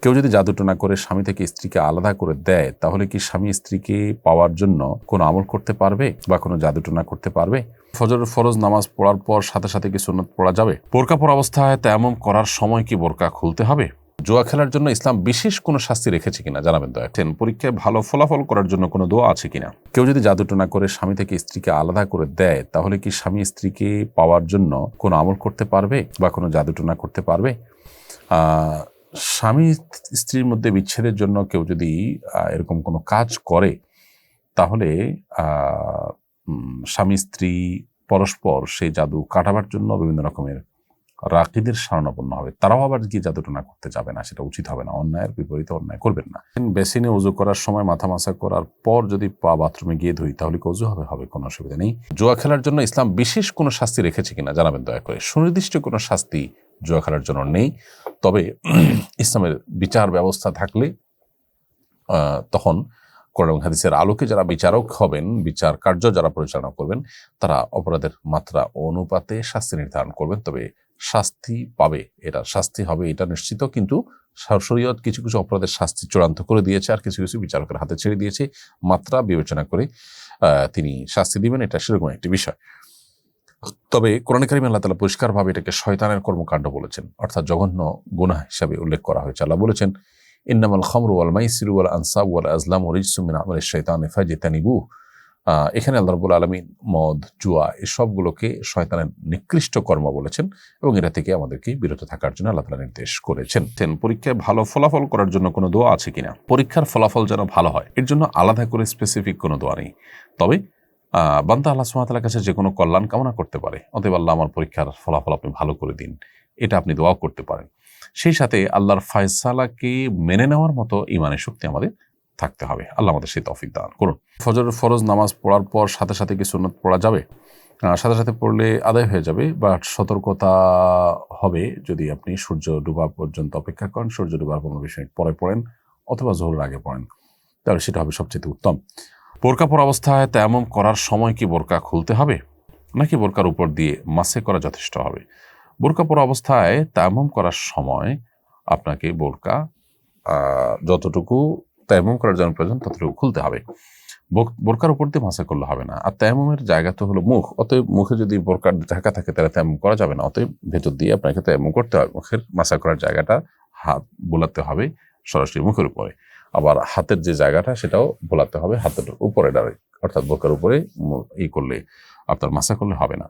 কেউ যদি জাদুটোনা করে স্বামী থেকে স্ত্রীকে আলাদা করে দেয়, তাহলে কি স্বামী স্ত্রীকে পাওয়ার জন্য কোনো আমল করতে পারবে বা কোনো জাদুটোনা করতে পারবে? ফজরের ফরজ নামাজ পড়ার পর সাথে সাথে কি সুন্নত পড়া যাবে? বোরকা পরা অবস্থায় তায়াম্মুম করার সময় কি বোরকা খুলতে হবে? জুয়া খেলার জন্য ইসলাম বিশেষ কোনো শাস্তি রেখেছে কিনা জানাবেন দয়া করে। পরীক্ষায় ভালো ফলাফল করার জন্য কোনো দোয়া আছে কিনা? কেউ যদি জাদুটোনা করে স্বামী থেকে স্ত্রীকে আলাদা করে দেয়, তাহলে কি স্বামী স্ত্রীকে পাওয়ার জন্য কোনো আমল করতে পারবে বা কোনো জাদুটোনা করতে পারবে? স্বামী স্ত্রীর মধ্যে বিচ্ছেদের জন্য কেউ যদি এরকম কোনো কাজ করে, তাহলে স্বামী স্ত্রী পরস্পর সেই জাদু কাটাবার জন্য বিভিন্ন রকমের রাকিদের শরণাপন্ন হবে। তারাও আবার গিয়ে জাদুটোনা করতে যাবে না, সেটা উচিত হবে না। অন্যায়ের বিপরীতে অন্যায় করবেন না। বেসিনে উজু করার সময় মাথা মাসা করার পর যদি পা বাথরুমে গিয়ে ধুই, তাহলে কি উজু হবে? কোনো অসুবিধা নেই। জুয়া খেলার জন্য ইসলাম বিশেষ কোনো শাস্তি রেখেছে কিনা জানাবেন দয়া করে। সুনির্দিষ্ট কোনো শাস্তি জুয়া খেলার জন্য নেই, তবে ইসলামের বিচার ব্যবস্থা থাকলে তখন কোরআন এবং হাদিসের আলোকে যারা বিচারক হবেন, বিচার কার্য যারা পরিচালনা করবেন, তারা অপরাধের মাত্রা অনুপাতে শাস্তি নির্ধারণ করবেন। তবে শাস্তি পাবে, এটা শাস্তি হবে এটা নিশ্চিত, কিন্তু শরীয়ত কিছু কিছু অপরাধের শাস্তি চূড়ান্ত করে দিয়েছে, আর কিছু কিছু বিচারকের হাতে ছেড়ে দিয়েছে। মাত্রা বিবেচনা করে তিনি শাস্তি দিবেন, এটা সেরকম একটি বিষয়। তবে কোরআন কারীমে আল্লাহ তাআলা পরিষ্কারভাবে এটাকে শয়তানের কর্মকাণ্ড বলেছেন, অর্থাৎ জঘন্য গুনাহ হিসাবে উল্লেখ করা হয়েছে। আল্লাহ বলেছেন, ইন্নামাল খামরু ওয়াল মাইসিরু ওয়াল আনসাবু ওয়াল আজলামু রিজসুম মিন আমালিশ শাইতানি ফাজতানিবুহু। এখানে আল্লাহ রাব্বুল আলামিন মদ, জুয়া এসবগুলোকে শয়তানের নিকৃষ্ট কর্ম বলেছেন এবং এটা থেকে আমাদেরকে বিরত থাকার জন্য আল্লাহ তাআলা নির্দেশ করেছেন। পরীক্ষায় ভালো ফলাফল করার জন্য কোনো দোয়া আছে কিনা? পরীক্ষার ফলাফল যেন ভালো হয়, এর জন্য আলাদা করে স্পেসিফিক কোনো দোয়া নেই। তবে বান্দা আল্লাহ সুবহানাহু ওয়া তাআলার কাছে যে কোনো কল্যাণ কামনা করতে পারে। অতএব আল্লাহ আমার পরীক্ষার ফলাফল আপনি ভালো করে দিন, এটা আপনি দোয়া করতে পারেন। সেই সাথে আল্লাহর ফয়সালাকে মেনে নেওয়ার মতো ঈমানের শক্তি আমাদের থাকতে হবে। আল্লাহ আমাদের সেই তৌফিক দান করুন। ফজরের ফরজ নামাজ পড়ার পর সাথে সাথে কি সুন্নত পড়া যাবে? সাথে সাথে পড়লে আদায় হয়ে যাবে, বাট সতর্কতা হবে যদি আপনি সূর্য ডুবা পর্যন্ত অপেক্ষা করেন, সূর্য ডুবার 15-20 মিনিট পরে পড়েন অথবা যোহরের আগে পড়েন, তাহলে সেটা হবে সবচেয়ে উত্তম। বোরকা পরা অবস্থায় তায়াম্মুম করার সময় কি বোরকা খুলতে হবে নাকি বোরকার উপর দিয়ে মাসে করা যথেষ্ট হবে? বোরকা পরা অবস্থায় তায়াম্মুম করার সময় আপনাকে বোরকা যতটুকু তায়াম্মুম করার জন্য প্রয়োজন ততটুকু খুলতে হবে। বোরকার উপর দিয়ে মাসা করলে হবে না। আর তায়াম্মুমের জায়গা তো হলো মুখ, অতএব মুখে যদি বোরকার ঢাকা থাকে তাহলে তায়াম্মুম করা যাবে না। অতএব ভেতর দিয়ে আপনাকে তায়াম্মুম করতে হবে। মুখের মাসা করার জায়গাটা হাত বোলাতে হবে সরাসরি মুখের উপরে, আবার হাতের যে জায়গাটা সেটাও বোলাতে হবে হাতের উপরে ডাইরেক্ট, অর্থাৎ বোরকার উপরে করলে আপনার মাসা করলে হবে না।